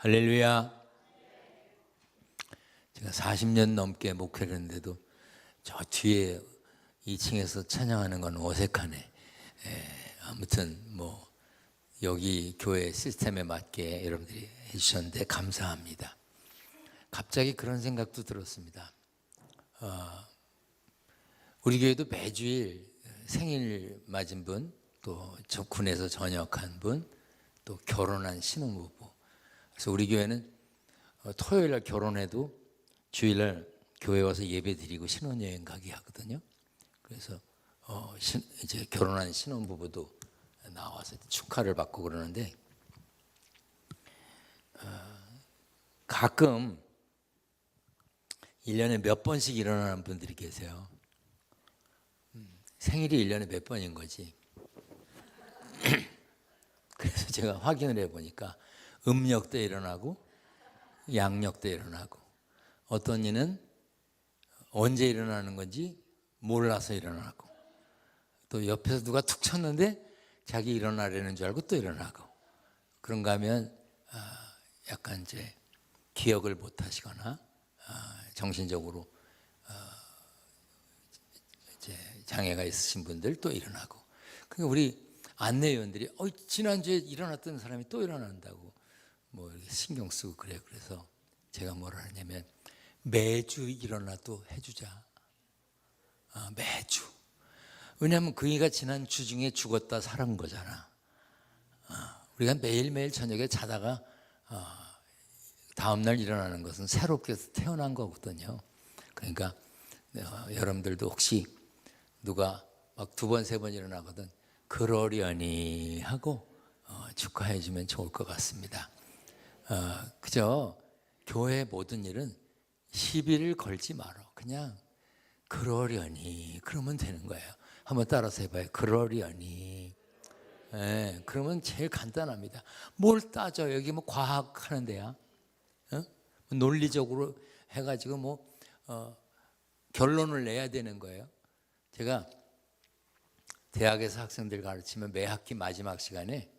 할렐루야. 제가 40년 넘게 목회를 했는데도 저 뒤에 2층에서 찬양하는 건 어색하네. 아무튼 뭐 여기 교회 시스템에 맞게 여러분들이 해주셨는데 감사합니다. 갑자기 그런 생각도 들었습니다. 우리 교회도 매주일 생일 맞은 분, 또 군에서 전역한 분, 또 결혼한 신혼부부. 그래서 우리 교회는 토요일 날 결혼해도 주일날 교회 와서 예배 드리고 신혼여행 가게 하거든요. 그래서 이제 결혼한 신혼부부도 나와서 축하를 받고 그러는데, 가끔 1년에 몇 번씩 일어나는 분들이 계세요. 생일이 1년에 몇 번인 거지. 그래서 제가 확인을 해보니까 음력 때 일어나고 양력 때 일어나고, 어떤 이는 언제 일어나는 건지 몰라서 일어나고, 또 옆에서 누가 툭 쳤는데 자기 일어나려는 줄 알고 또 일어나고, 그런가 하면 약간 이제 기억을 못 하시거나 정신적으로 이제 장애가 있으신 분들 또 일어나고. 그러니까 우리 안내위원들이 지난주에 일어났던 사람이 또 일어난다고 뭐 이렇게 신경 쓰고 그래요. 그래서 제가 뭐라 하냐면 매주 일어나도 해주자. 매주. 왜냐하면 그이가 지난 주 중에 죽었다 살은 거잖아. 우리가 매일매일 저녁에 자다가 다음날 일어나는 것은 새롭게 태어난 거거든요. 그러니까 여러분들도 혹시 누가 막 2번, 3번 일어나거든, 그러려니 하고 축하해 주면 좋을 것 같습니다. 그저 교회 모든 일은 시비를 걸지 말어. 그냥 그러려니 그러면 되는 거예요. 한번 따라서 해봐요. 그러려니. 그러면 제일 간단합니다. 뭘 따져? 여기 뭐 과학 하는 데야? 논리적으로 해가지고 뭐 결론을 내야 되는 거예요. 제가 대학에서 학생들 가르치면 매 학기 마지막 시간에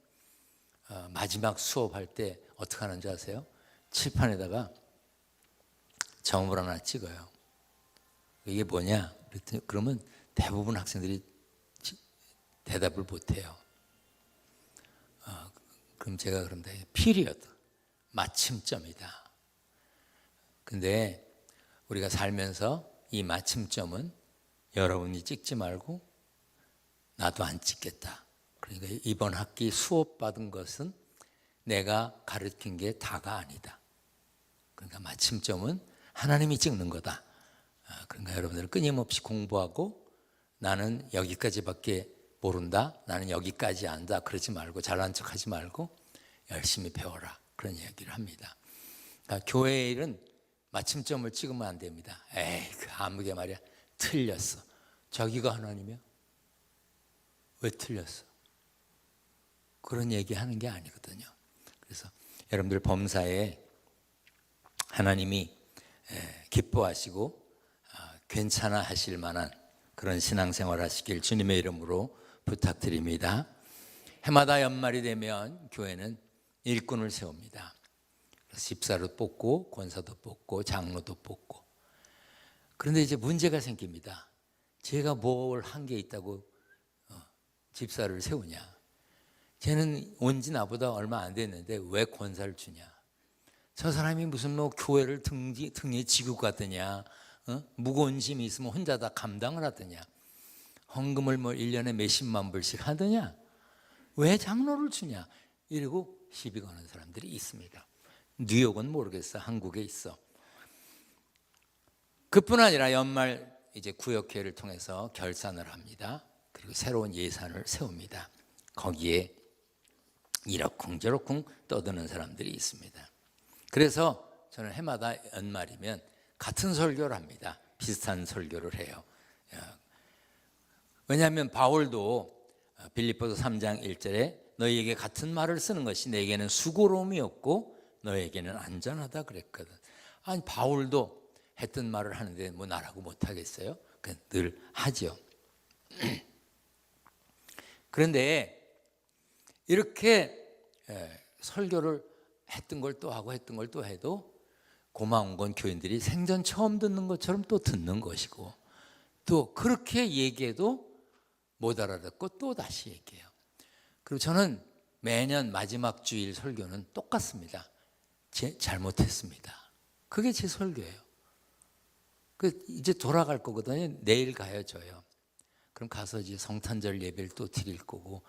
마지막 수업할 때 어떻게 하는 줄 아세요? 칠판에다가 점을 하나 찍어요. 이게 뭐냐? 그러면 대부분 학생들이 대답을 못해요. 그럼 제가 그런다. 피리어드, 마침점이다. 근데 우리가 살면서 이 마침점은 여러분이 찍지 말고 나도 안 찍겠다. 그러니까 이번 학기 수업 받은 것은 내가 가르친 게 다가 아니다. 그러니까 마침점은 하나님이 찍는 거다. 그러니까 여러분들 끊임없이 공부하고, 나는 여기까지밖에 모른다, 나는 여기까지 안다, 그러지 말고, 잘난 척하지 말고 열심히 배워라, 그런 이야기를 합니다. 그러니까 교회의 일은 마침점을 찍으면 안 됩니다. 그 아무개 말이야, 틀렸어. 저기가 하나님이야? 왜 틀렸어? 그런 얘기하는 게 아니거든요. 그래서 여러분들 범사에 하나님이 기뻐하시고 괜찮아 하실 만한 그런 신앙생활 하시길 주님의 이름으로 부탁드립니다. 해마다 연말이 되면 교회는 일꾼을 세웁니다. 집사도 뽑고 권사도 뽑고 장로도 뽑고. 그런데 이제 문제가 생깁니다. 제가 뭘 한 게 있다고 집사를 세우냐? 쟤는 온 지 나보다 얼마 안 됐는데 왜 권사를 주냐? 저 사람이 무슨 뭐 교회를 등에 지고 가더냐? 무거운 짐이 있으면 혼자 다 감당을 하더냐? 헌금을 뭐 1년에 몇십만 불씩 하더냐? 왜 장로를 주냐? 이러고 시비 거는 사람들이 있습니다. 뉴욕은 모르겠어. 한국에 있어. 그뿐 아니라 연말 이제 구역회를 통해서 결산을 합니다. 그리고 새로운 예산을 세웁니다. 거기에 이러쿵저러쿵 떠드는 사람들이 있습니다. 그래서 저는 해마다 연말이면 같은 설교를 합니다. 비슷한 설교를 해요. 왜냐하면 바울도 빌립보서 3장 1절에 너희에게 같은 말을 쓰는 것이 내게는 수고로움이 없고 너희에게는 안전하다 그랬거든. 아니, 바울도 했던 말을 하는데 뭐 나라고 못하겠어요? 늘 하죠. 그런데 이렇게 설교를 했던 걸 또 하고 했던 걸 또 해도 고마운 건 교인들이 생전 처음 듣는 것처럼 또 듣는 것이고, 또 그렇게 얘기해도 못 알아듣고 또 다시 얘기해요. 그리고 저는 매년 마지막 주일 설교는 똑같습니다. 잘못했습니다. 그게 제 설교예요. 이제 돌아갈 거거든요. 내일 가야져요. 그럼 가서 이제 성탄절 예배를 또 드릴 거고,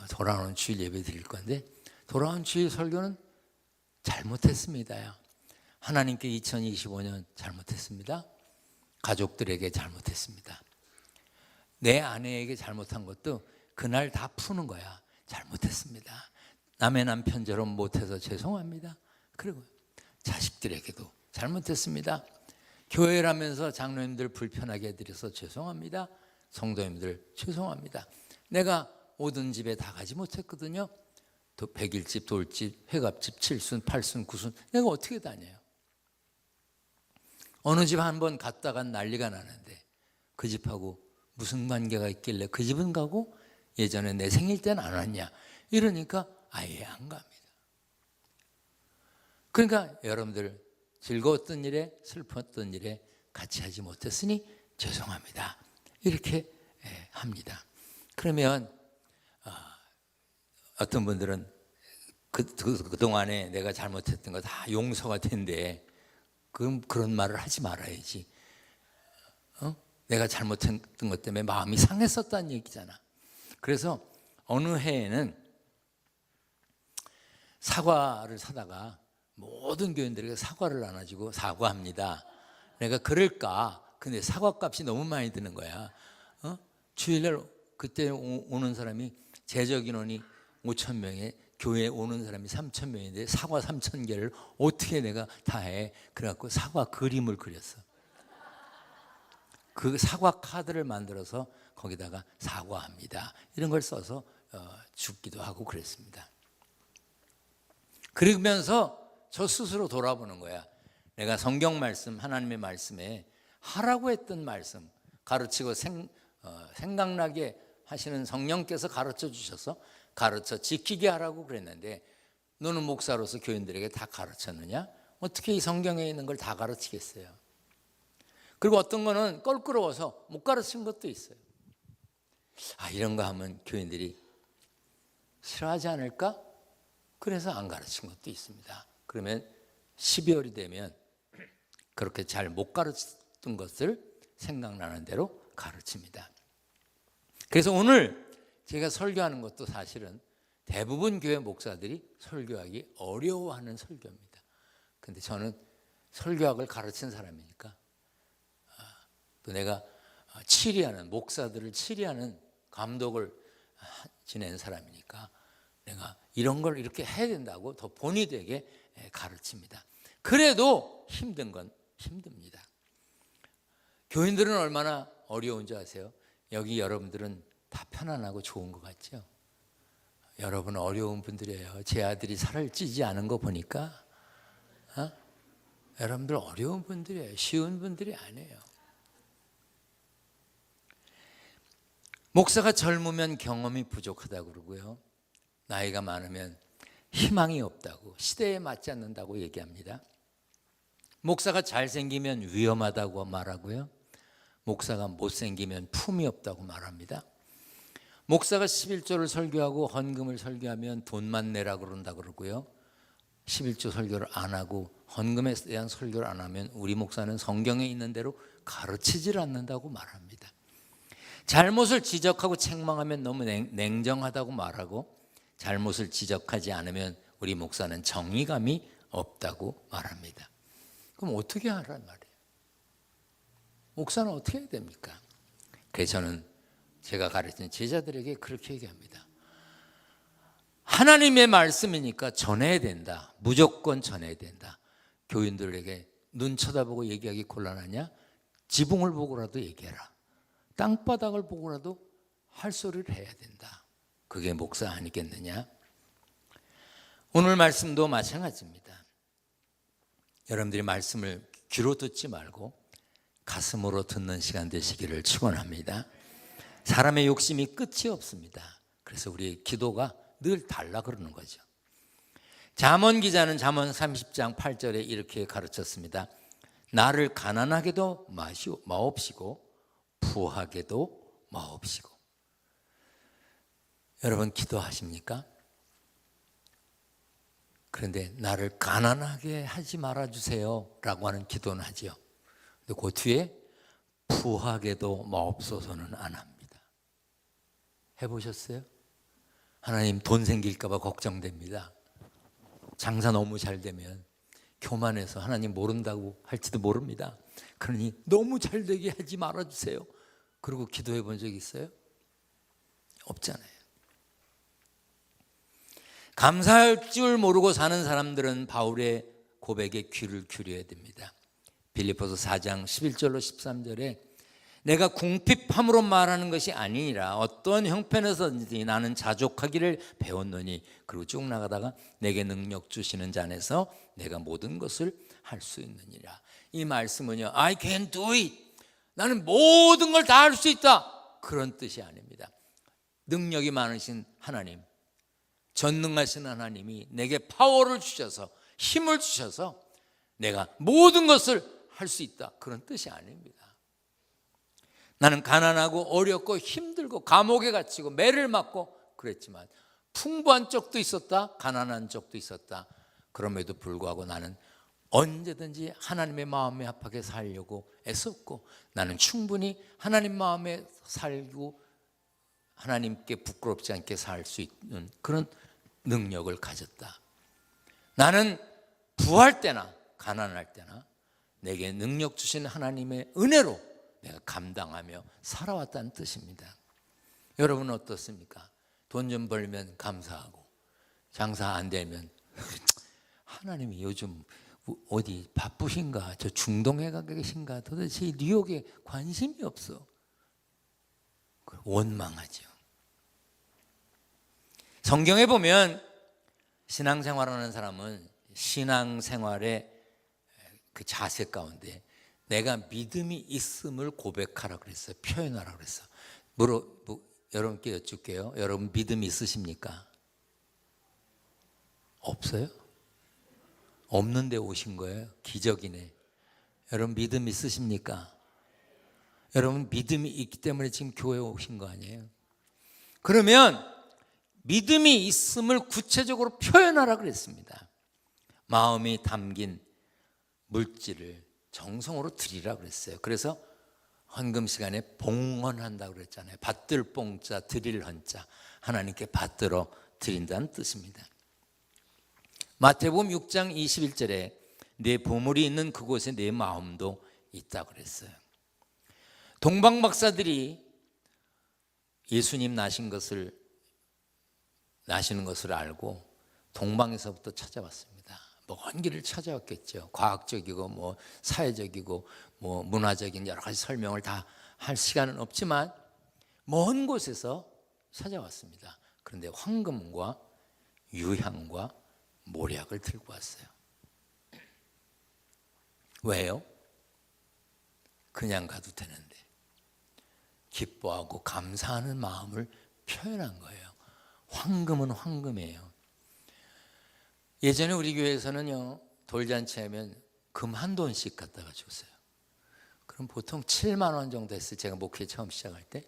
돌아오는 주일 예배 드릴 건데, 돌아오는 주일 설교는 잘못했습니다요. 하나님께 2025년 잘못했습니다. 가족들에게 잘못했습니다. 내 아내에게 잘못한 것도 그날 다 푸는 거야. 잘못했습니다. 남의 남편처럼 못해서 죄송합니다. 그리고 자식들에게도 잘못했습니다. 교회라면서 장로님들 불편하게 해드려서 죄송합니다. 성도님들 죄송합니다. 내가 모든 집에 다 가지 못했거든요. 또 백일집, 돌집, 회갑집, 칠순, 팔순, 구순 내가 어떻게 다녀요? 어느 집 한 번 갔다가 난리가 나는데 그 집하고 무슨 관계가 있길래 그 집은 가고 예전에 내 생일 때는 안 왔냐? 이러니까 아예 안 갑니다. 그러니까 여러분들 즐거웠던 일에 슬펐던 일에 같이 하지 못했으니 죄송합니다. 이렇게 합니다. 그러면 어떤 분들은 그동안에 내가 잘못했던 거 다 용서가 된대. 그럼 그런 말을 하지 말아야지. 내가 잘못했던 것 때문에 마음이 상했었다는 얘기잖아. 그래서 어느 해에는 사과를 사다가 모든 교인들에게 사과를 나눠주고 사과합니다. 내가 그럴까? 근데 사과값이 너무 많이 드는 거야. 주일날 그때 오는 사람이 재적 인원이 5,000명에 교회에 오는 사람이 3,000명인데 사과 3,000개를 어떻게 내가 다 해? 그래갖고 사과 그림을 그렸어. 그 사과 카드를 만들어서 거기다가 사과합니다. 이런 걸 써서 죽기도 하고 그랬습니다. 그러면서 저 스스로 돌아보는 거야. 내가 성경 말씀, 하나님의 말씀에 하라고 했던 말씀 가르치고 생각나게 하시는 성령께서 가르쳐 주셔서 가르쳐 지키게 하라고 그랬는데 너는 목사로서 교인들에게 다 가르쳤느냐? 어떻게 이 성경에 있는 걸 다 가르치겠어요? 그리고 어떤 거는 껄끄러워서 못 가르친 것도 있어요. 이런 거 하면 교인들이 싫어하지 않을까? 그래서 안 가르친 것도 있습니다. 그러면 12월이 되면 그렇게 잘 못 가르쳤던 것을 생각나는 대로 가르칩니다. 그래서 오늘 제가 설교하는 것도 사실은 대부분 교회 목사들이 설교하기 어려워하는 설교입니다. 근데 저는 설교학을 가르친 사람이니까 또 내가 치리하는 목사들을 치리하는 감독을 지낸 사람이니까 내가 이런 걸 이렇게 해야 된다고 더 본의 되게 가르칩니다. 그래도 힘든 건 힘듭니다. 교인들은 얼마나 어려운지 아세요? 여기 여러분들은 다 편안하고 좋은 것 같죠? 여러분 어려운 분들이에요. 제 아들이 살을 찌지 않은 거 보니까 여러분들 어려운 분들이에요. 쉬운 분들이 아니에요. 목사가 젊으면 경험이 부족하다고 그러고요. 나이가 많으면 희망이 없다고, 시대에 맞지 않는다고 얘기합니다. 목사가 잘생기면 위험하다고 말하고요. 목사가 못생기면 품이 없다고 말합니다. 목사가 11조를 설교하고 헌금을 설교하면 돈만 내라 그런다 그러고요. 11조 설교를 안 하고 헌금에 대한 설교를 안 하면 우리 목사는 성경에 있는 대로 가르치질 않는다고 말합니다. 잘못을 지적하고 책망하면 너무 냉정하다고 말하고 잘못을 지적하지 않으면 우리 목사는 정의감이 없다고 말합니다. 그럼 어떻게 하란 말이에요? 목사는 어떻게 해야 됩니까? 그래서 저는 제가 가르치는 제자들에게 그렇게 얘기합니다. 하나님의 말씀이니까 전해야 된다. 무조건 전해야 된다. 교인들에게 눈 쳐다보고 얘기하기 곤란하냐? 지붕을 보고라도 얘기해라. 땅바닥을 보고라도 할 소리를 해야 된다. 그게 목사 아니겠느냐? 오늘 말씀도 마찬가지입니다. 여러분들이 말씀을 귀로 듣지 말고 가슴으로 듣는 시간 되시기를 축원합니다. 사람의 욕심이 끝이 없습니다. 그래서 우리 기도가 늘 달라 그러는 거죠. 잠언 기자는 잠언 30장 8절에 이렇게 가르쳤습니다. 나를 가난하게도 마옵시고 부하게도 마옵시고. 여러분 기도하십니까? 그런데 나를 가난하게 하지 말아주세요 라고 하는 기도는 하죠. 근데 그 뒤에 부하게도 마옵소서는 안 합니다. 해보셨어요? 하나님 돈 생길까 봐 걱정됩니다. 장사 너무 잘 되면 교만해서 하나님 모른다고 할지도 모릅니다. 그러니 너무 잘 되게 하지 말아주세요. 그리고 기도해 본 적 있어요? 없잖아요. 감사할 줄 모르고 사는 사람들은 바울의 고백에 귀를 기울여야 됩니다. 빌립보서 4장 11절로 13절에 내가 궁핍함으로 말하는 것이 아니니라 어떤 형편에서든지 나는 자족하기를 배웠노니, 그리고 쭉 나가다가 내게 능력 주시는 자 안에서 내가 모든 것을 할 수 있느니라. 이 말씀은요, I can do it, 나는 모든 걸 다 할 수 있다, 그런 뜻이 아닙니다. 능력이 많으신 하나님, 전능하신 하나님이 내게 파워를 주셔서 힘을 주셔서 내가 모든 것을 할 수 있다, 그런 뜻이 아닙니다. 나는 가난하고 어렵고 힘들고 감옥에 갇히고 매를 맞고 그랬지만 풍부한 적도 있었다, 가난한 적도 있었다. 그럼에도 불구하고 나는 언제든지 하나님의 마음에 합하게 살려고 애썼고, 나는 충분히 하나님 마음에 살고 하나님께 부끄럽지 않게 살 수 있는 그런 능력을 가졌다. 나는 부할 때나 가난할 때나 내게 능력 주신 하나님의 은혜로 내가 감당하며 살아왔다는 뜻입니다. 여러분은 어떻습니까? 돈 좀 벌면 감사하고 장사 안 되면 하나님이 요즘 어디 바쁘신가, 저 중동에 가 계신가, 도대체 뉴욕에 관심이 없어, 원망하죠. 성경에 보면 신앙생활하는 사람은 신앙생활의 그 자세 가운데 내가 믿음이 있음을 고백하라 그랬어요. 표현하라 그랬어요. 여러분께 여쭙게요. 여러분 믿음이 있으십니까? 없어요? 없는데 오신 거예요? 기적이네. 여러분 믿음 있으십니까? 여러분 믿음이 있기 때문에 지금 교회에 오신 거 아니에요? 그러면 믿음이 있음을 구체적으로 표현하라 그랬습니다. 마음이 담긴 물질을 정성으로 드리라 그랬어요. 그래서 헌금 시간에 봉헌한다고 그랬잖아요. 받들 봉자 드릴 헌자, 하나님께 받들어 드린다는 뜻입니다. 마태복음 6장 21절에 내 보물이 있는 그곳에 내 마음도 있다고 그랬어요. 동방 박사들이 예수님 나시는 것을 알고 동방에서부터 찾아왔습니다. 먼 길을 찾아왔겠죠. 과학적이고 사회적이고 문화적인 여러 가지 설명을 다 할 시간은 없지만 먼 곳에서 찾아왔습니다. 그런데 황금과 유향과 모략을 들고 왔어요. 왜요? 그냥 가도 되는데 기뻐하고 감사하는 마음을 표현한 거예요. 황금은 황금이에요. 예전에 우리 교회에서는요, 돌잔치하면 금 한 돈씩 갖다가 줬어요. 그럼 보통 7만 원 정도 했어요. 제가 목회 처음 시작할 때.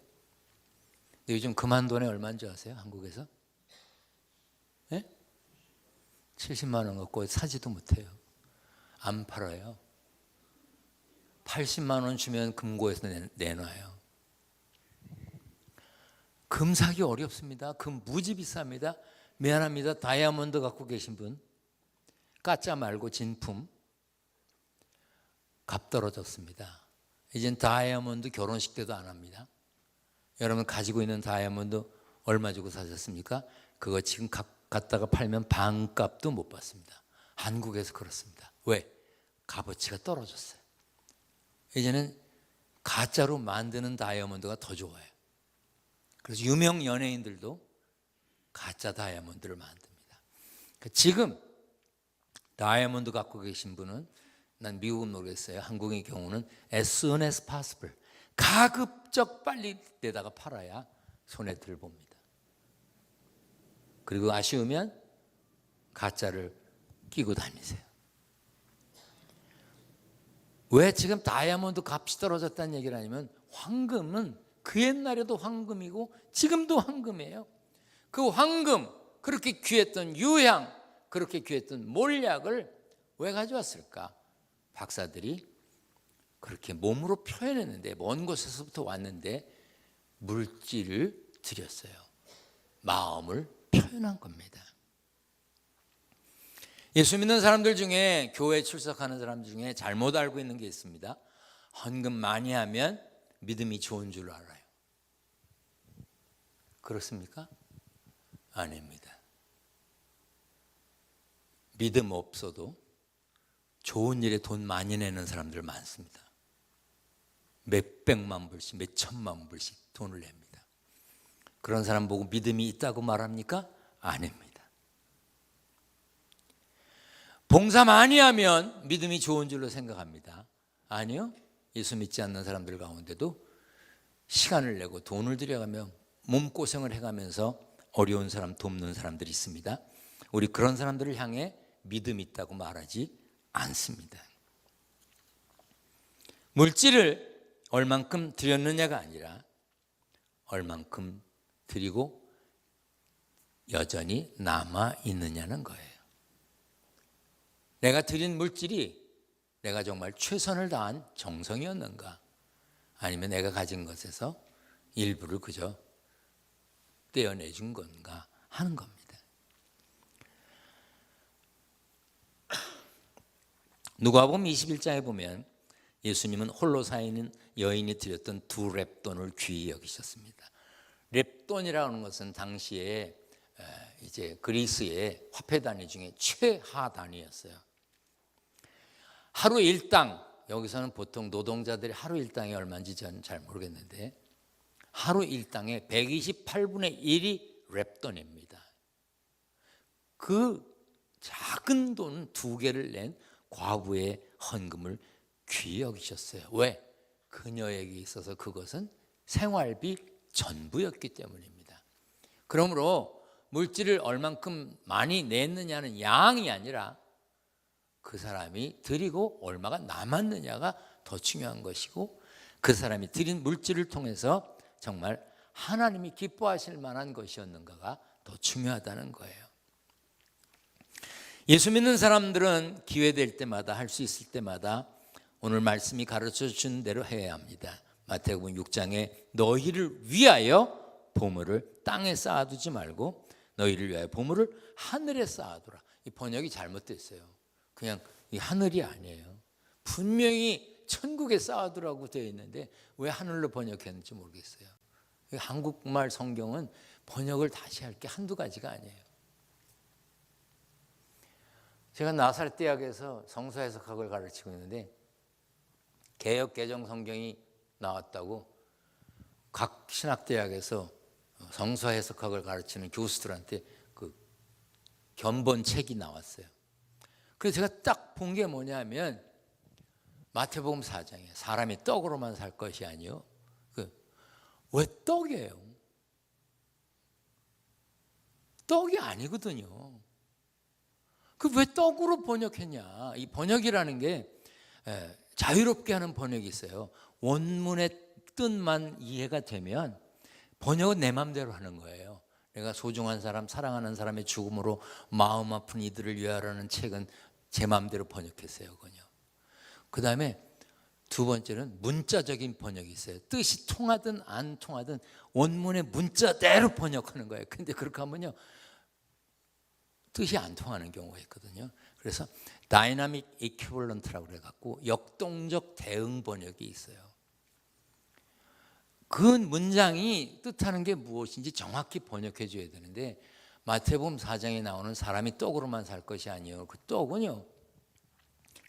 근데 요즘 금 한 돈에 얼마인 줄 아세요? 한국에서? 네? 70만 원 갖고 사지도 못해요. 안 팔아요. 80만 원 주면 금고에서 내놔요. 금 사기 어렵습니다. 금 무지 비쌉니다. 미안합니다. 다이아몬드 갖고 계신 분, 가짜 말고 진품, 값 떨어졌습니다. 이젠 다이아몬드 결혼식 때도 안 합니다. 여러분 가지고 있는 다이아몬드 얼마 주고 사셨습니까? 그거 지금 갖다가 팔면 반값도 못 받습니다. 한국에서 그렇습니다. 왜? 값어치가 떨어졌어요. 이제는 가짜로 만드는 다이아몬드가 더 좋아요. 그래서 유명 연예인들도 가짜 다이아몬드를 만듭니다. 지금 다이아몬드 갖고 계신 분은, 난 미국은 모르겠어요. 한국의 경우는 as soon as possible, 가급적 빨리 내다가 팔아야 손에 들 봅니다. 그리고 아쉬우면 가짜를 끼고 다니세요. 왜 지금 다이아몬드 값이 떨어졌다는 얘기를 하냐면 황금은 그 옛날에도 황금이고 지금도 황금이에요. 그 황금, 그렇게 귀했던 유향, 그렇게 귀했던 몰약을 왜 가져왔을까? 박사들이 그렇게 몸으로 표현했는데, 먼 곳에서부터 왔는데 물질을 드렸어요. 마음을 표현한 겁니다. 예수 믿는 사람들 중에, 교회에 출석하는 사람 중에 잘못 알고 있는 게 있습니다. 헌금 많이 하면 믿음이 좋은 줄 알아요. 그렇습니까? 아닙니다. 믿음 없어도 좋은 일에 돈 많이 내는 사람들 많습니다. 몇백만 불씩, 몇천만 불씩 돈을 냅니다. 그런 사람 보고 믿음이 있다고 말합니까? 아닙니다. 봉사 많이 하면 믿음이 좋은 줄로 생각합니다. 아니요. 예수 믿지 않는 사람들 가운데도 시간을 내고 돈을 들여가며 몸고생을 해가면서 어려운 사람 돕는 사람들이 있습니다. 우리 그런 사람들을 향해 믿음이 있다고 말하지 않습니다. 물질을 얼만큼 드렸느냐가 아니라 얼만큼 드리고 여전히 남아 있느냐는 거예요. 내가 드린 물질이 내가 정말 최선을 다한 정성이었는가, 아니면 내가 가진 것에서 일부를 그저 떼어내준 건가 하는 겁니다. 누가복음 21장에 보면 예수님은 홀로 사 있는 여인이 드렸던 2렙돈을 귀히 여기셨습니다. 렙돈이라고 하는 것은 당시에 이제 그리스의 화폐 단위 중에 최하 단위였어요. 하루 일당, 여기서는 보통 노동자들이 하루 일당이 얼마인지 저는 잘 모르겠는데 하루 일당의 128분의 1이 렙돈입니다. 그 작은 돈 2개를 낸 과부의 헌금을 귀히 여기셨어요. 왜? 그녀에게 있어서 그것은 생활비 전부였기 때문입니다. 그러므로 물질을 얼만큼 많이 냈느냐는 양이 아니라 그 사람이 드리고 얼마가 남았느냐가 더 중요한 것이고, 그 사람이 드린 물질을 통해서 정말 하나님이 기뻐하실 만한 것이었는가가 더 중요하다는 거예요. 예수 믿는 사람들은 기회될 때마다, 할 수 있을 때마다 오늘 말씀이 가르쳐 준 대로 해야 합니다. 마태복음 6장에 너희를 위하여 보물을 땅에 쌓아두지 말고 너희를 위하여 보물을 하늘에 쌓아두라. 이 번역이 잘못됐어요. 그냥 이 하늘이 아니에요. 분명히 천국에 쌓아두라고 되어 있는데 왜 하늘로 번역했는지 모르겠어요. 한국말 성경은 번역을 다시 할 게 한두 가지가 아니에요. 제가 나사렛 대학에서 성서 해석학을 가르치고 있는데 개역 개정 성경이 나왔다고 각 신학대학에서 성서 해석학을 가르치는 교수들한테 그 견본 책이 나왔어요. 그래서 제가 딱 본 게 뭐냐면 마태복음 4장에 사람이 떡으로만 살 것이 아니요. 왜 떡이에요? 떡이 아니거든요. 왜 떡으로 번역했냐? 이 번역이라는 게 자유롭게 하는 번역이 있어요. 원문의 뜻만 이해가 되면 번역은 내 마음대로 하는 거예요. 내가 소중한 사람, 사랑하는 사람의 죽음으로 마음 아픈 이들을 위하라는 책은 제 마음대로 번역했어요. 그 다음에 두 번째는 문자적인 번역이 있어요. 뜻이 통하든 안 통하든 원문의 문자대로 번역하는 거예요. 근데 그렇게 하면요, 뜻이 안 통하는 경우가 있거든요. 그래서 다이나믹 이퀴벌런트라고 그래갖고 역동적 대응 번역이 있어요. 그 문장이 뜻하는 게 무엇인지 정확히 번역해 줘야 되는데 마태복음 4장에 나오는 사람이 떡으로만 살 것이 아니요, 그 떡은요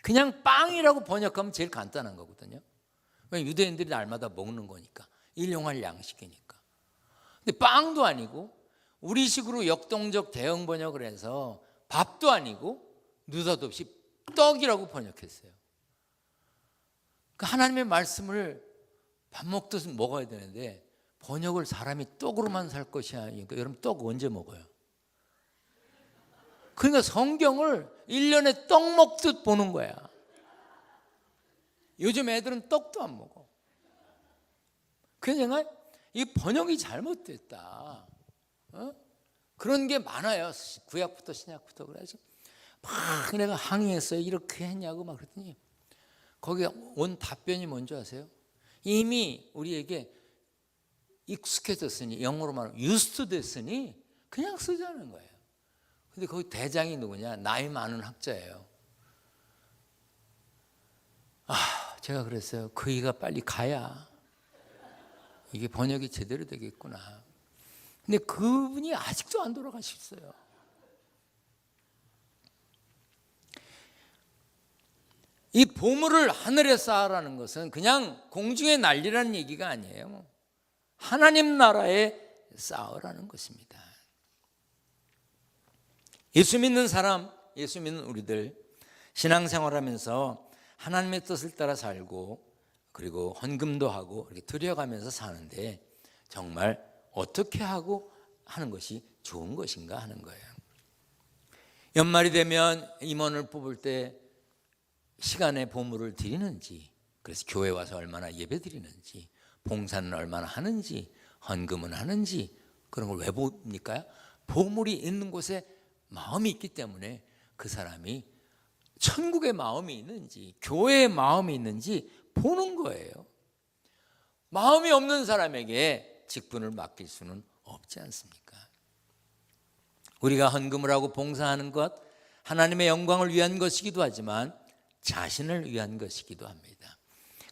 그냥 빵이라고 번역하면 제일 간단한 거거든요. 왜냐면 유대인들이 날마다 먹는 거니까, 일용할 양식이니까. 근데 빵도 아니고 우리식으로 역동적 대응 번역을 해서 밥도 아니고 느닷없이 떡이라고 번역했어요. 그러니까 하나님의 말씀을 밥 먹듯 먹어야 되는데 번역을 사람이 떡으로만 살 것이 아니니까, 여러분 떡 언제 먹어요? 그러니까 성경을 1년에 떡 먹듯 보는 거야. 요즘 애들은 떡도 안 먹어. 그냥 이 번역이 잘못됐다. 그런 게 많아요. 구약부터 신약부터. 그래서 막 내가 항의했어요. 이렇게 했냐고 막 그랬더니 거기에 온 답변이 뭔지 아세요? 이미 우리에게 익숙해졌으니, 영어로 말하면 used 됐으니 그냥 쓰자는 거예요. 근데 거기 대장이 누구냐? 나이 많은 학자예요. 제가 그랬어요. 그이가 빨리 가야 이게 번역이 제대로 되겠구나. 근데 그분이 아직도 안 돌아가셨어요. 이 보물을 하늘에 쌓으라는 것은 그냥 공중에 날리라는 얘기가 아니에요. 하나님 나라에 쌓으라는 것입니다. 예수 믿는 사람, 예수 믿는 우리들 신앙생활하면서 하나님의 뜻을 따라 살고 그리고 헌금도 하고 이렇게 드려가면서 사는데 정말 어떻게 하고 하는 것이 좋은 것인가 하는 거예요. 연말이 되면 임원을 뽑을 때 시간에 보물을 드리는지, 그래서 교회 와서 얼마나 예배 드리는지, 봉사는 얼마나 하는지, 헌금은 하는지, 그런 걸 왜 봅니까? 보물이 있는 곳에 마음이 있기 때문에 그 사람이 천국의 마음이 있는지 교회의 마음이 있는지 보는 거예요. 마음이 없는 사람에게 직분을 맡길 수는 없지 않습니까? 우리가 헌금을 하고 봉사하는 것, 하나님의 영광을 위한 것이기도 하지만 자신을 위한 것이기도 합니다.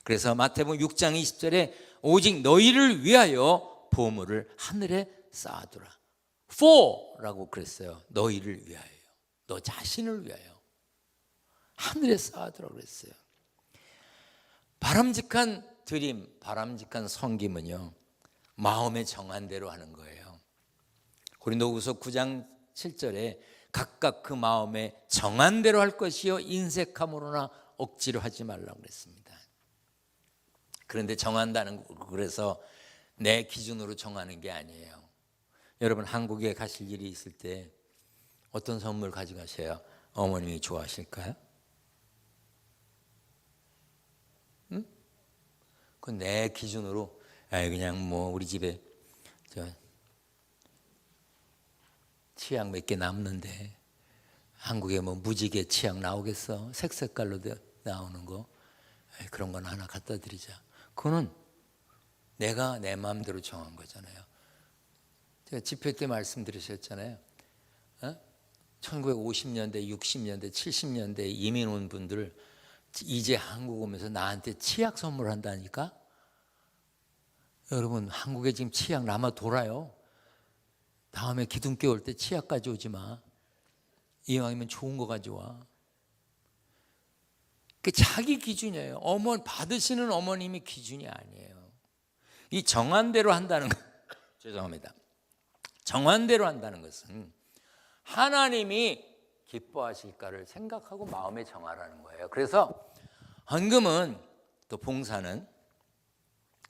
그래서 마태복음 6장 20절에 오직 너희를 위하여 보물을 하늘에 쌓아두라. for라고 그랬어요. 너희를 위하여, 너 자신을 위하여 하늘에 쌓아두라 그랬어요. 바람직한 드림, 바람직한 섬김은요, 마음에 정한 대로 하는 거예요. 고린도후서 9장 7절에 각각 그 마음에 정한 대로 할 것이요 인색함으로나 억지로 하지 말라고 그랬습니다. 그런데 정한다는 거, 그래서 내 기준으로 정하는 게 아니에요. 여러분 한국에 가실 일이 있을 때 어떤 선물 가져가셔야 어머님이 좋아하실까요? 응? 그건 내 기준으로 그냥 뭐 우리 집에 치약 몇 개 남는데 한국에 뭐 무지개 치약 나오겠어? 색색깔로 나오는 거 그런 건 하나 갖다 드리자. 그거는 내가 내 마음대로 정한 거잖아요. 제가 집회 때 말씀드리셨잖아요. 1950년대, 60년대, 70년대 이민 온 분들 이제 한국 오면서 나한테 치약 선물한다니까? 여러분 한국에 지금 치약 남아 돌아요. 다음에 기둥께 올 때 치약 가져오지 마. 이왕이면 좋은 거 가져와. 그 자기 기준이에요. 받으시는 어머님이 기준이 아니에요. 이 정한대로 한다는 것, 죄송합니다. 정한대로 한다는 것은 하나님이 기뻐하실까를 생각하고 마음에 정하라는 거예요. 그래서 헌금은 또 봉사는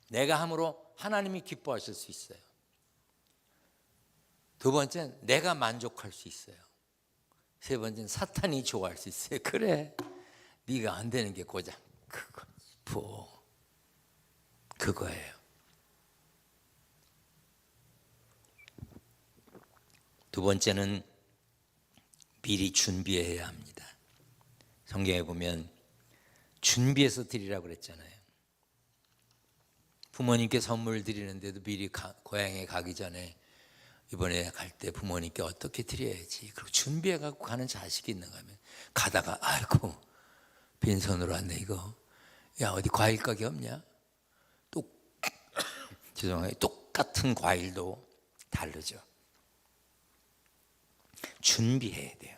내가 함으로 하나님이 기뻐하실 수 있어요. 두 번째는 내가 만족할 수 있어요. 세 번째는 사탄이 좋아할 수 있어요. 그래, 네가 안 되는 게 고작 그거예요. 두 번째는 미리 준비해야 합니다. 성경에 보면 준비해서 드리라고 그랬잖아요. 부모님께 선물 드리는데도 미리 고향에 가기 전에 이번에 갈 때 부모님께 어떻게 드려야지, 그리고 준비해 갖고 가는 자식이 있는가 하면 가다가 아이고 빈손으로 왔네 이거. 야 어디 과일 가게 없냐? 죄송해요. 똑같은 과일도 다르죠. 준비해야 돼요.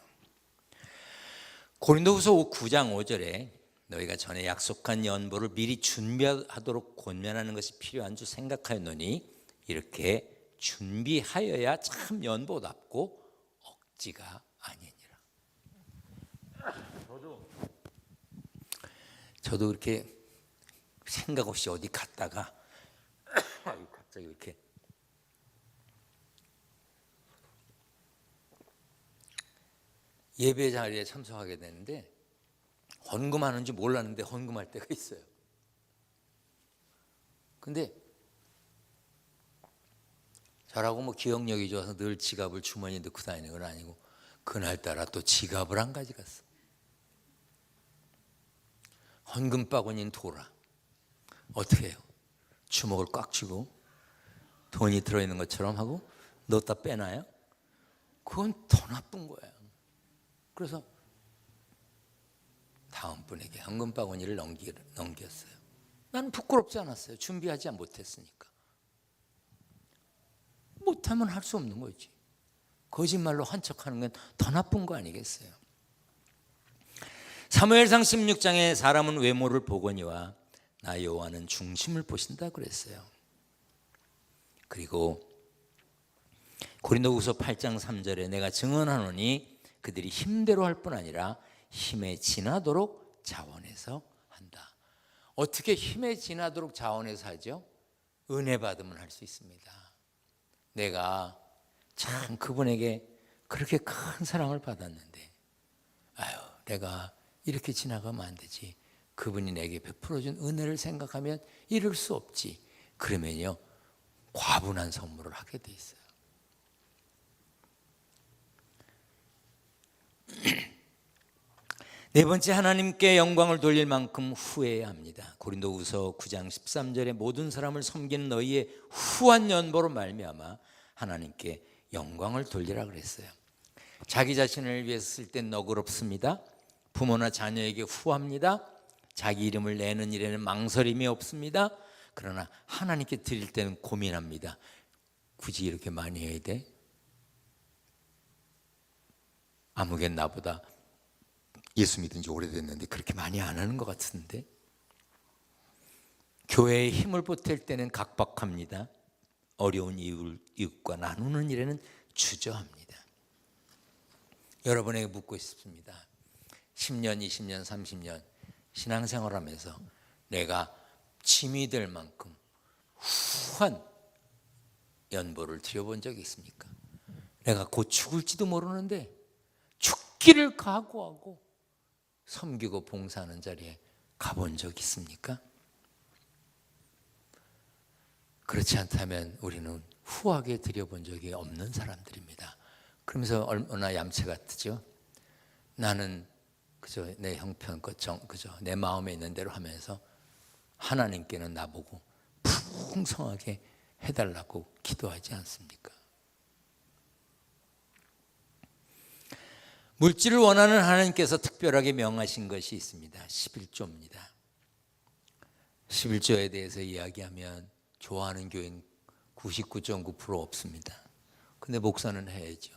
고린도후서 9장 5절에 너희가 전에 약속한 연보를 미리 준비하도록 권면하는 것이 필요한 줄 생각하였노니 이렇게 준비하여야 참 연보답고 억지가 아니니라. 저도 이렇게 생각 없이 어디 갔다가 갑자기 이렇게 예배 자리에 참석하게 되는데 헌금하는 줄 몰랐는데 헌금할 때가 있어요. 근데 저라고 뭐 기억력이 좋아서 늘 지갑을 주머니에 넣고 다니는 건 아니고 그날따라 또 지갑을 안 가져갔어. 헌금 바구니는 돌아. 어떻게 해요? 주먹을 꽉 쥐고 돈이 들어있는 것처럼 하고 넣었다 빼놔요? 그건 더 나쁜 거야. 그래서 다음 분에게 헌금 바구니를 넘겼어요. 나는 부끄럽지 않았어요. 준비하지 못했으니까. 못하면 할 수 없는 거지. 거짓말로 한척하는 건 더 나쁜 거 아니겠어요? 사무엘상 16장에 사람은 외모를 보거니와 나 여호와는 중심을 보신다 그랬어요. 그리고 고린도후서 8장 3절에 내가 증언하노니 그들이 힘대로 할 뿐 아니라 힘에 지나도록 자원해서 한다. 어떻게 힘에 지나도록 자원해서 하죠? 은혜 받으면 할 수 있습니다. 내가 참 그분에게 그렇게 큰 사랑을 받았는데 내가 이렇게 지나가면 안 되지. 그분이 내게 베풀어준 은혜를 생각하면 이럴 수 없지. 그러면요 과분한 선물을 하게 돼 있어요. 네 번째, 하나님께 영광을 돌릴 만큼 후회해야 합니다. 고린도후서 9장 13절에 모든 사람을 섬기는 너희의 후한 연보로 말미암아 하나님께 영광을 돌리라 그랬어요. 자기 자신을 위해서 쓸 땐 너그럽습니다. 부모나 자녀에게 후합니다. 자기 이름을 내는 일에는 망설임이 없습니다. 그러나 하나님께 드릴 때는 고민합니다. 굳이 이렇게 많이 해야 돼? 아무개는 나보다 예수 믿은 지 오래됐는데 그렇게 많이 안 하는 것 같은데. 교회에 힘을 보탤 때는 각박합니다. 어려운 이웃과 나누는 일에는 주저합니다. 여러분에게 묻고 싶습니다. 10년, 20년, 30년 신앙생활하면서 내가 짐이 될 만큼 후한 연보를 드려본 적이 있습니까? 내가 곧 죽을지도 모르는데 죽기를 각오하고 섬기고 봉사하는 자리에 가본 적 있습니까? 그렇지 않다면 우리는 후하게 드려본 적이 없는 사람들입니다. 그러면서 얼마나 얌체 같죠? 나는 그저 내 형편껏 그저 내 마음에 있는 대로 하면서 하나님께는 나보고 풍성하게 해달라고 기도하지 않습니까? 물질을 원하는 하나님께서 특별하게 명하신 것이 있습니다. 11조입니다. 11조에 대해서 이야기하면 좋아하는 교인 99.9% 없습니다. 근데 목사는 해야죠.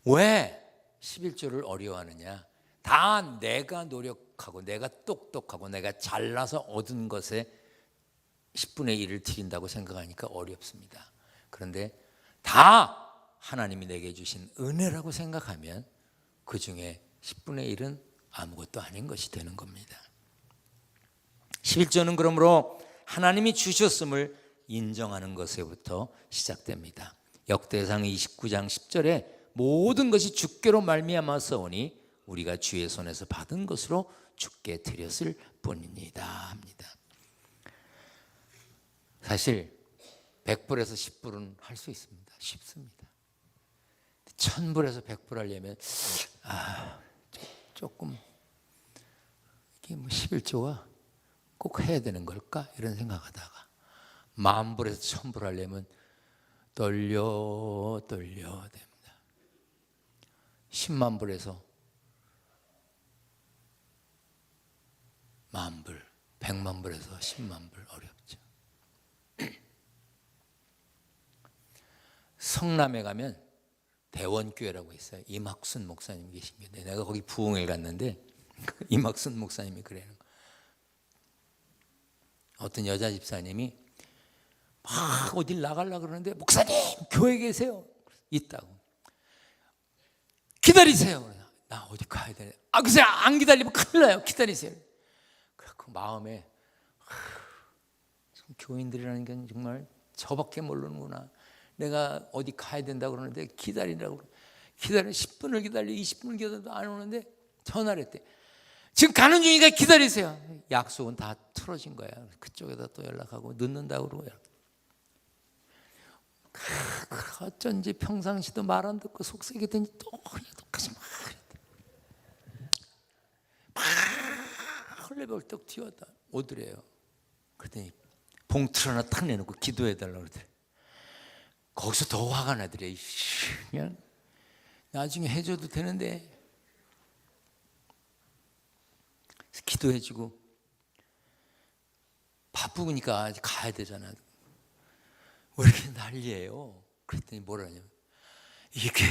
왜 11조를 어려워하느냐? 다 내가 노력하고 내가 똑똑하고 내가 잘나서 얻은 것에 10분의 1을 드린다고 생각하니까 어렵습니다. 그런데 다 하나님이 내게 주신 은혜라고 생각하면 그 중에 10분의 1은 아무것도 아닌 것이 되는 겁니다. 11조는 그러므로 하나님이 주셨음을 인정하는 것에부터 시작됩니다. 역대상 29장 10절에 모든 것이 주께로 말미암았사오니 우리가 주의 손에서 받은 것으로 주께 드렸을 뿐입니다 합니다. 사실 100불에서 10불은 할 수 있습니다. 쉽습니다. 1000불에서 100불 하려면 조금 이게 뭐 11조가 꼭 해야 되는 걸까? 이런 생각하다가 10,000불에서 1000불 하려면 떨려 됩니다. 10만 불에서 10,000불, 100만 불에서 10만 불 어렵죠. 성남에 가면 대원교회라고 있어요. 이막순 목사님 계십니다. 내가 거기 부흥회 갔는데 이막순 목사님이 그래요. 어떤 여자 집사님이 막 어딜 나가려고 그러는데 목사님 교회 계세요? 있다고. 기다리세요. 나 어디 가야 되네. 글쎄 안 기다리면 큰일 나요. 기다리세요. 그래서 마음에 교인들이라는 게 정말 저밖에 모르는구나. 내가 어디 가야 된다고 그러는데 기다리라고. 기다려. 10분을 기다려, 20분을 기다려도 안 오는데 전화를 했대. 지금 가는 중이니까 기다리세요. 약속은 다 틀어진 거야. 그쪽에다 또 연락하고 늦는다고 그러고. 어쩐지 평상시도 말 안 듣고 속삭이더니 또 그냥 똑같이 막 헐레벌떡 튀어왔다 오더래요. 그랬더니 봉투를 하나 탁 내놓고 기도해달라고 그러더래. 거기서 더 화가 나더래. 그냥 나중에 해줘도 되는데. 기도해주고 바쁘니까 가야 되잖아. 왜 이렇게 난리예요? 그랬더니 뭐라냐, 이게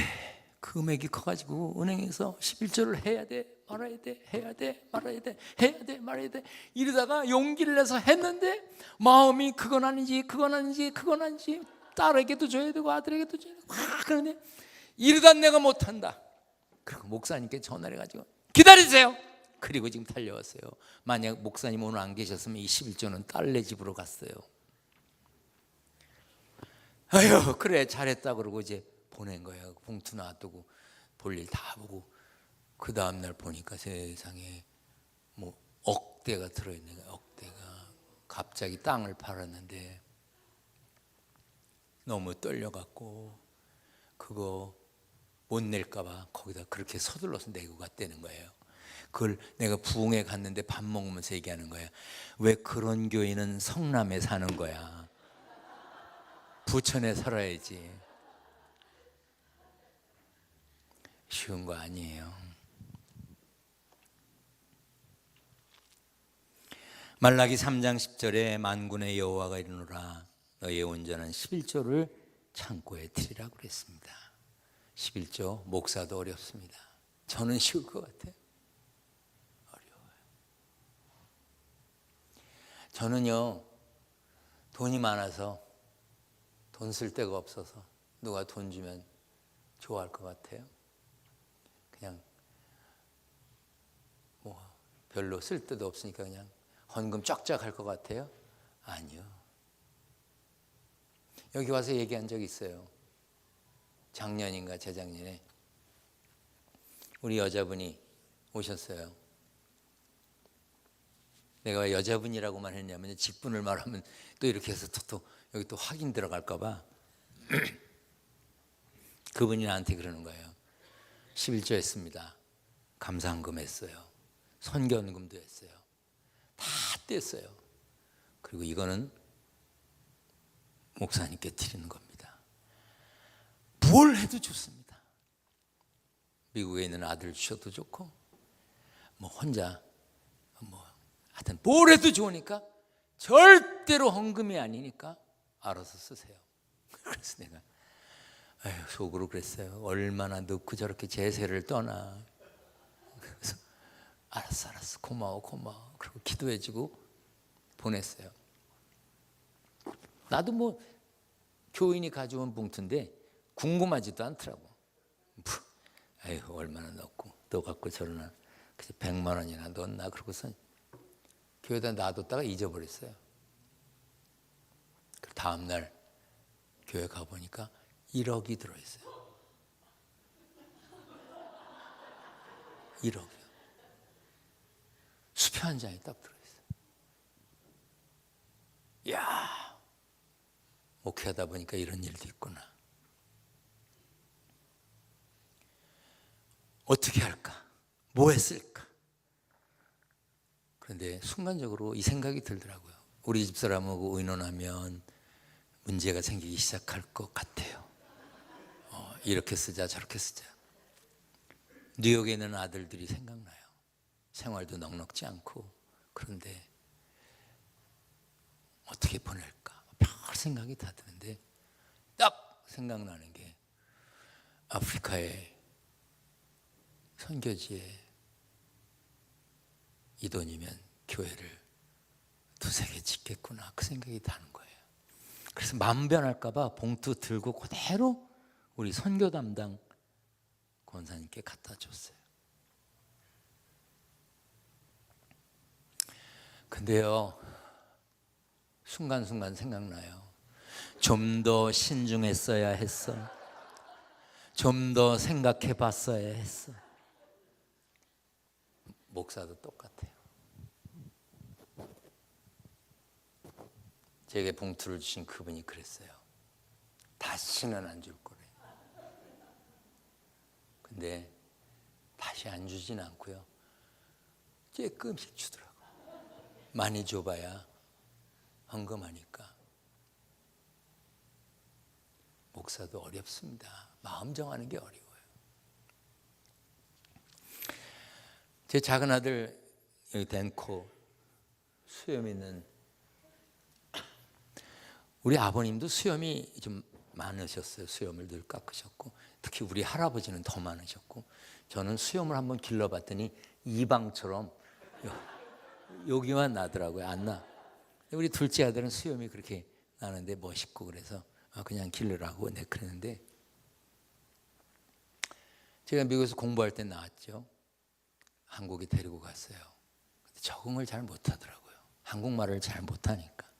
금액이 커가지고 은행에서 11조를 해야 돼 말아야 돼, 해야 돼 말아야 돼, 해야 돼 말아야 돼, 이러다가 용기를 내서 했는데 마음이 그건 아닌지 그건 아닌지 그건 아닌지, 딸에게도 줘야 되고 아들에게도 줘야 되고 그런데 이러다 내가 못한다. 그리고 목사님께 전화를 해가지고 기다리세요. 그리고 지금 달려왔어요. 만약 목사님 오늘 안 계셨으면 이 11조는 딸네 집으로 갔어요. 아유, 그래 잘했다 그러고 이제 보낸 거예요. 봉투 놔두고 볼일 다 보고 그 다음날 보니까 세상에 뭐 억대가 들어있는 거예요. 억대가. 갑자기 땅을 팔았는데 너무 떨려갖고 그거 못 낼까 봐 거기다 그렇게 서둘러서 내고 갔다는 거예요. 그걸 내가 부흥회 갔는데 밥 먹으면서 얘기하는 거야. 왜 그런 교인은 성남에 사는 거야? 부천에 살아야지. 쉬운 거 아니에요. 말라기 3장 10절에 만군의 여호와가 이르노라 너희의 온전한 11조를 창고에 드리라고 그랬습니다. 11조 목사도 어렵습니다. 저는 쉬울 것 같아요. 어려워요. 저는요 돈이 많아서 돈 쓸 데가 없어서 누가 돈 주면 좋아할 것 같아요. 그냥 뭐 별로 쓸 데도 없으니까 그냥 헌금 쫙쫙 할 것 같아요. 아니요. 여기 와서 얘기한 적 있어요. 작년인가 재작년에 우리 여자분이 오셨어요. 내가 왜 여자분이라고만 했냐면 직분을 말하면 또 이렇게 해서 또 여기 또 확인 들어갈까 봐 그분이 나한테 그러는 거예요. 11조 했습니다. 감사헌금 했어요. 선견금도 했어요. 다 뗐어요. 그리고 이거는 목사님께 드리는 겁니다. 뭘 해도 좋습니다. 미국에 있는 아들 주셔도 좋고 뭐 혼자 뭐 하여튼 뭘 해도 좋으니까 절대로 헌금이 아니니까 알아서 쓰세요. 그래서 내가 속으로 그랬어요. 얼마나 넣고 저렇게 제세를 떠나. 그래서 알았어 고마워 그리고 기도해주고 보냈어요. 나도 뭐 교인이 가져온 봉투인데 궁금하지도 않더라고. 아이고 얼마나 넣고 또 갖고 저러나. 그래서 100만 원이나 넣었나 그러고서 교회에다 놔뒀다가 잊어버렸어요. 그 다음날 교회 가보니까 1억이 들어있어요. 1억이요. 수표 한 장이 딱 들어있어요. 이야, 목회하다 보니까 이런 일도 있구나. 어떻게 할까? 뭐 했을까? 그런데 순간적으로 이 생각이 들더라고요. 우리 집사람하고 의논하면 문제가 생기기 시작할 것 같아요. 이렇게 쓰자 저렇게 쓰자. 뉴욕에 있는 아들들이 생각나요. 생활도 넉넉지 않고. 그런데 어떻게 보낼까? 별 생각이 다 드는데 딱 생각나는 게 아프리카의 선교지에 이 돈이면 교회를 두세 개 짓겠구나. 그 생각이 나는 거예요. 그래서 만변할까 봐 봉투 들고 그대로 우리 선교 담당 권사님께 갖다 줬어요. 근데요 순간순간 생각나요. 좀 더 신중했어야 했어. 좀 더 생각해 봤어야 했어. 목사도 똑같아요. 제게 봉투를 주신 그분이 그랬어요. 다시는 안 줄 거래. 근데 다시 안 주진 않고요. 조금씩 주더라고. 많이 줘봐야 헌금하니까. 목사도 어렵습니다. 마음 정하는 게 어려워요. 제 작은 아들 여기 덴코 수염 있는, 우리 아버님도 수염이 좀 많으셨어요. 수염을 늘 깎으셨고, 특히 우리 할아버지는 더 많으셨고, 저는 수염을 한번 길러봤더니 이방처럼 여기만 나더라고요. 안 나. 우리 둘째 아들은 수염이 그렇게 나는데 멋있고, 그래서 그냥 기르라고 그랬는데, 제가 미국에서 공부할 때 나왔죠. 한국에 데리고 갔어요. 근데 적응을 잘 못하더라고요. 한국말을 잘 못하니까.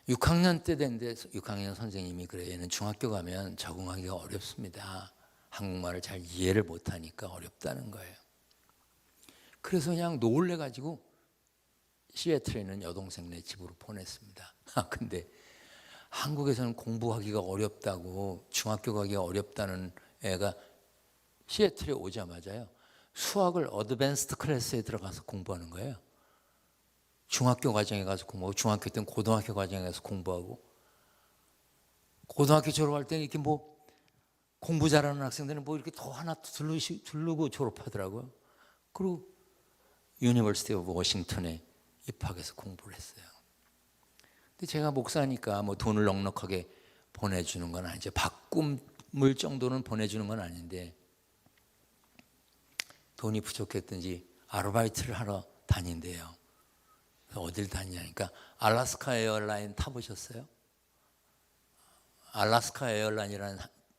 6학년 때 됐는데 6학년 선생님이 그래요. 얘는 중학교 가면 적응하기가 어렵습니다. 한국말을 잘 이해를 못하니까 어렵다는 거예요. 그래서 그냥 놀래 가지고 시애틀에 있는 여동생네 집으로 보냈습니다. 근데 한국에서는 공부하기가 어렵다고, 중학교 가기가 어렵다는 애가 시애틀에 오자마자요, 수학을 어드밴스드 클래스에 들어가서 공부하는 거예요. 중학교 과정에 가서 공부하고, 중학교 때는 고등학교 과정에 가서 공부하고, 고등학교 졸업할 때는 이렇게 뭐 공부 잘하는 학생들은 뭐 이렇게 더 하나 두르고 졸업하더라고요. 그리고 유니버시티 오브 워싱턴에 입학해서 공부를 했어요. 근데 제가 목사니까 뭐 돈을 넉넉하게 보내주는 건 아니죠. 바꿈을 정도는 보내주는 건 아닌데, 돈이 부족했든지 아르바이트를 하러 다닌대요. 어딜 다니냐니까 알래스카 에어라인 타보셨어요? 알래스카 에어라인이라는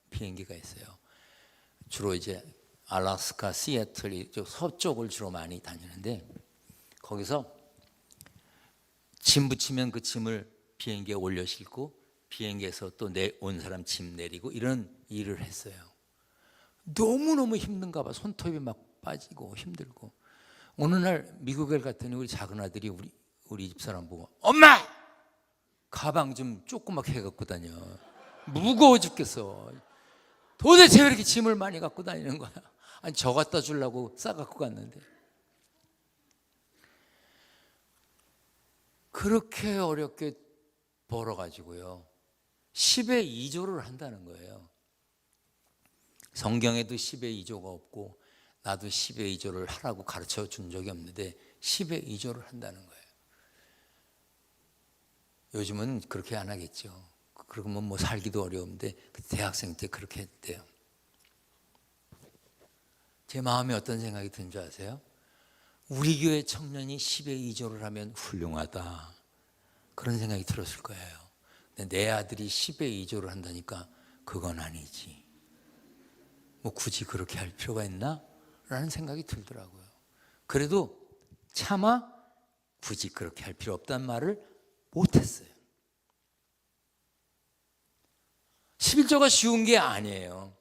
비행기가 있어요. 주로 이제 알래스카, 시애틀 이쪽 서쪽을 주로 많이 다니는데, 거기서 짐 붙이면 그 짐을 비행기에 올려 싣고, 비행기에서 또 온 사람 짐 내리고, 이런 일을 했어요. 너무너무 힘든가 봐. 손톱이 막 빠지고 힘들고. 어느 날 미국에 갔더니 우리 작은 아들이 우리 집사람 보고, 엄마! 가방 좀 조그맣게 갖고 다녀. 무거워 죽겠어. 도대체 왜 이렇게 짐을 많이 갖고 다니는 거야? 아니, 저 갖다 주려고 싸갖고 갔는데. 그렇게 어렵게 벌어가지고요, 10의 2조를 한다는 거예요. 성경에도 10의 2조가 없고 나도 10의 2조를 하라고 가르쳐 준 적이 없는데 10의 2조를 한다는 거예요. 요즘은 그렇게 안 하겠죠. 그러면 뭐 살기도 어려운데 그때 대학생 때 그렇게 했대요. 제 마음에 어떤 생각이 든 줄 아세요? 우리 교회 청년이 10의 2조를 하면 훌륭하다, 그런 생각이 들었을 거예요. 근데 내 아들이 10의 2조를 한다니까 그건 아니지. 뭐 굳이 그렇게 할 필요가 있나? 라는 생각이 들더라고요. 그래도 차마 굳이 그렇게 할 필요 없다는 말을 못했어요. 11조가 쉬운 게 아니에요.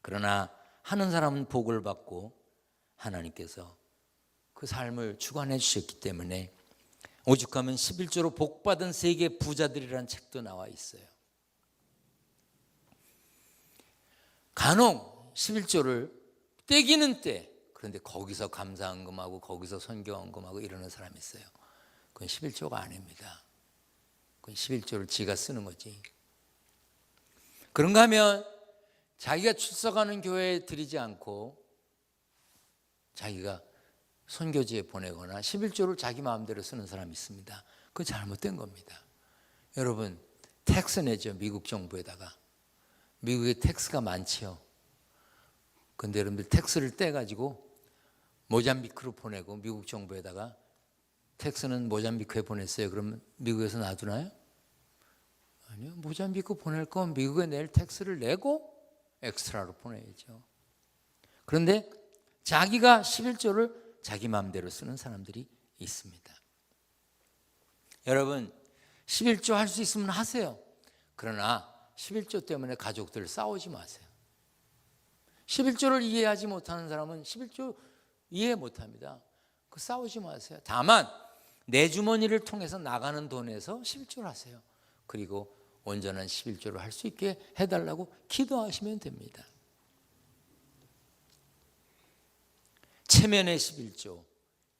그러나 하는 사람은 복을 받고 하나님께서 그 삶을 주관해 주셨기 때문에, 오죽하면 11조로 복받은 세계 부자들이라는 책도 나와 있어요. 간혹 11조를 떼기는 때, 그런데 거기서 감사헌금하고 거기서 선교헌금하고 이러는 사람이 있어요. 그건 11조가 아닙니다. 그건 11조를 지가 쓰는 거지. 그런가 하면 자기가 출석하는 교회에 드리지 않고 자기가 선교지에 보내거나 11조를 자기 마음대로 쓰는 사람이 있습니다. 그건 잘못된 겁니다. 여러분, 텍스 내죠. 미국 정부에다가. 미국에 텍스가 많지요. 근데 여러분들 텍스를 떼가지고 모잠비크로 보내고 미국 정부에다가 텍스는 모잠비크에 보냈어요. 그러면 미국에서 놔두나요? 아니요. 모잠비크 보낼 건 미국에 낼 텍스를 내고 엑스트라로 보내야죠. 그런데 자기가 11조를 자기 마음대로 쓰는 사람들이 있습니다. 여러분, 11조 할 수 있으면 하세요. 그러나 11조 때문에 가족들 싸우지 마세요. 11조를 이해하지 못하는 사람은 11조 이해 못합니다. 그 싸우지 마세요. 다만 내 주머니를 통해서 나가는 돈에서 11조를 하세요. 그리고 온전한 11조를 할 수 있게 해달라고 기도하시면 됩니다. 체면의 11조,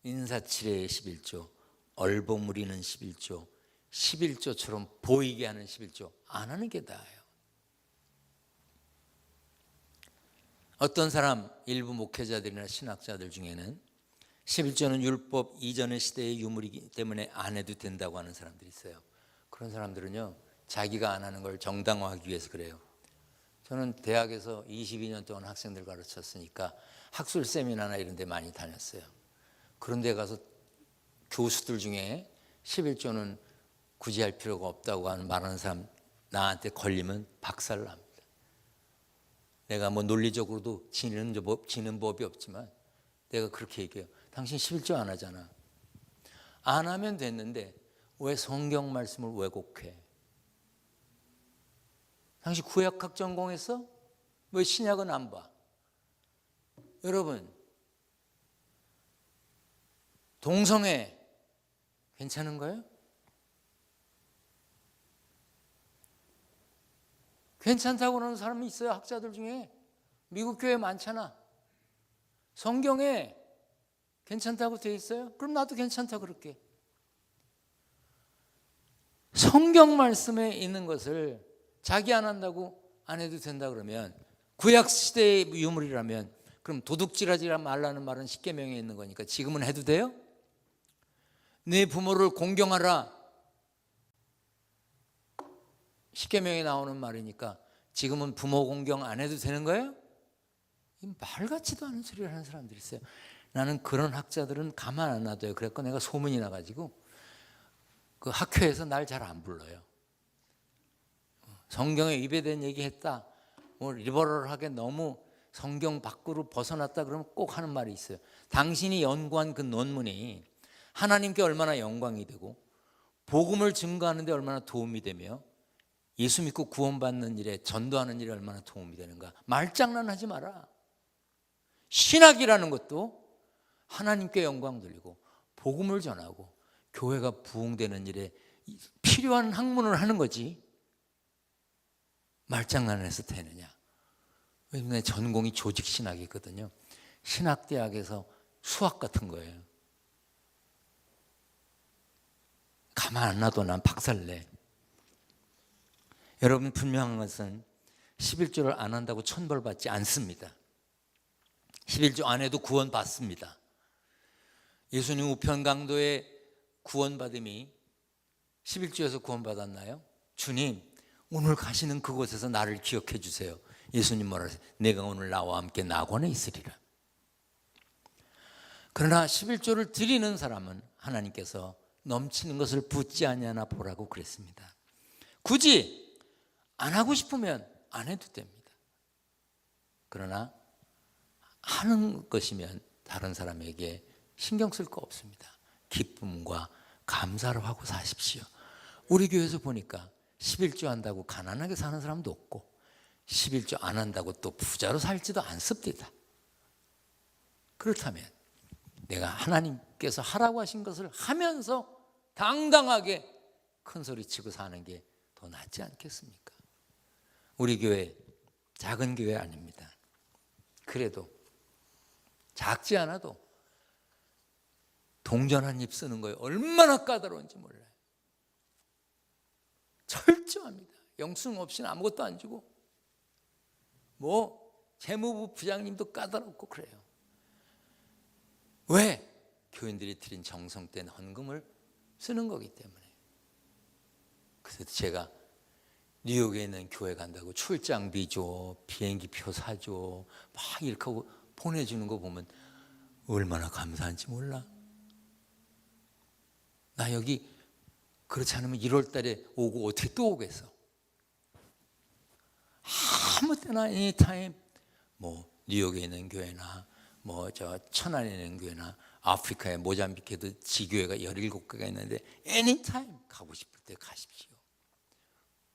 인사치레의 11조, 얼버무리는 11조, 11조처럼 보이게 하는 11조 안 하는 게 나아요. 어떤 사람, 일부 목회자들이나 신학자들 중에는 11조는 율법 이전의 시대의 유물이기 때문에 안 해도 된다고 하는 사람들이 있어요. 그런 사람들은요, 자기가 안 하는 걸 정당화하기 위해서 그래요. 저는 대학에서 22년 동안 학생들 가르쳤으니까 학술 세미나나 이런 데 많이 다녔어요. 그런 데 가서 교수들 중에 11조는 굳이 할 필요가 없다고 말하는 사람 나한테 걸리면 박살납니다. 내가 뭐 논리적으로도 지는 법이 없지만 내가 그렇게 얘기해요. 당신 11조 안 하잖아. 안 하면 됐는데 왜 성경 말씀을 왜곡해? 당신 구약학 전공했어? 왜 신약은 안 봐? 여러분, 동성애 괜찮은 거예요? 괜찮다고 그러는 사람이 있어요. 학자들 중에. 미국 교회 많잖아. 성경에 괜찮다고 돼 있어요? 그럼 나도 괜찮다고 그럴게. 성경 말씀에 있는 것을 자기 안 한다고 안 해도 된다 그러면, 구약 시대의 유물이라면 그럼 도둑질하지 말라는 말은 십계명에 있는 거니까 지금은 해도 돼요? 네 부모를 공경하라, 십계명에 나오는 말이니까 지금은 부모 공경 안 해도 되는 거예요? 말 같지도 않은 소리를 하는 사람들이 있어요. 나는 그런 학자들은 가만 안 놔둬요. 그래서 내가 소문이 나가지고 그 학교에서 날 잘 안 불러요. 성경에 위배된 얘기했다, 뭐 리버럴하게 너무 성경 밖으로 벗어났다 그러면 꼭 하는 말이 있어요. 당신이 연구한 그 논문이 하나님께 얼마나 영광이 되고 복음을 증거하는 데 얼마나 도움이 되며 예수 믿고 구원받는 일에, 전도하는 일에 얼마나 도움이 되는가. 말장난하지 마라. 신학이라는 것도 하나님께 영광 돌리고 복음을 전하고 교회가 부흥되는 일에 필요한 학문을 하는 거지, 말장난을 해서 되느냐. 왜냐면 내 전공이 조직신학이거든요. 신학대학에서 수학 같은 거예요. 가만 안 놔둬 난 박살내. 여러분, 분명한 것은 11조를 안 한다고 천벌받지 않습니다. 11조 안 해도 구원받습니다. 예수님 우편강도의 구원받음이 11조에서 구원받았나요? 주님, 오늘 가시는 그곳에서 나를 기억해 주세요. 예수님 뭐라 하세요? 내가 오늘 나와 함께 낙원에 있으리라. 그러나 11조를 드리는 사람은 하나님께서 넘치는 것을 붓지 아니하나 보라고 그랬습니다. 굳이 안 하고 싶으면 안 해도 됩니다. 그러나 하는 것이면 다른 사람에게 신경 쓸 거 없습니다. 기쁨과 감사를 하고 사십시오. 우리 교회에서 보니까 11조 한다고 가난하게 사는 사람도 없고 11조 안 한다고 또 부자로 살지도 않습니다. 그렇다면 내가 하나님께서 하라고 하신 것을 하면서 당당하게 큰 소리치고 사는 게 더 낫지 않겠습니까? 우리 교회 작은 교회 아닙니다. 그래도 작지 않아도 동전 한 입 쓰는 거에 얼마나 까다로운지 몰라요. 철저합니다. 영수증 없이는 아무것도 안 주고, 뭐 재무부 부장님도 까다롭고 그래요. 왜? 교인들이 드린 정성된 헌금을 쓰는 거기 때문에. 그래서 제가 뉴욕에 있는 교회 간다고 출장비 줘, 비행기표 사줘, 막 이렇게 하고 보내주는 거 보면 얼마나 감사한지 몰라. 나 여기 그렇지 않으면 1월 달에 오고 어떻게 또 오겠어? 아무 때나 애니타임, 뭐 뉴욕에 있는 교회나 뭐 저 천안에 있는 교회나 아프리카의 모잠비크에도 지교회가 17개가 있는데 애니타임 가고 싶을 때 가십시오.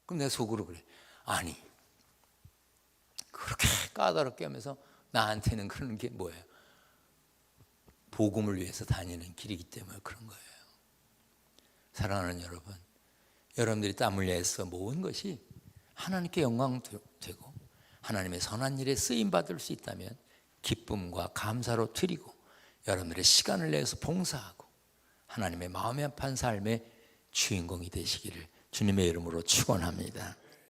그럼 내가 속으로 그래. 아니, 그렇게 까다롭게 하면서 나한테는 그런 게 뭐예요? 복음을 위해서 다니는 길이기 때문에 그런 거예요. 사랑하는 여러분, 여러분들이 땀 흘려 애써 모은 것이 하나님께 영광 되고 하나님의 선한 일에 쓰임 받을 수 있다면 기쁨과 감사로 드리고 여러분들의 시간을 내서 봉사하고 하나님의 마음에 합한 삶의 주인공이 되시기를 주님의 이름으로 축원합니다.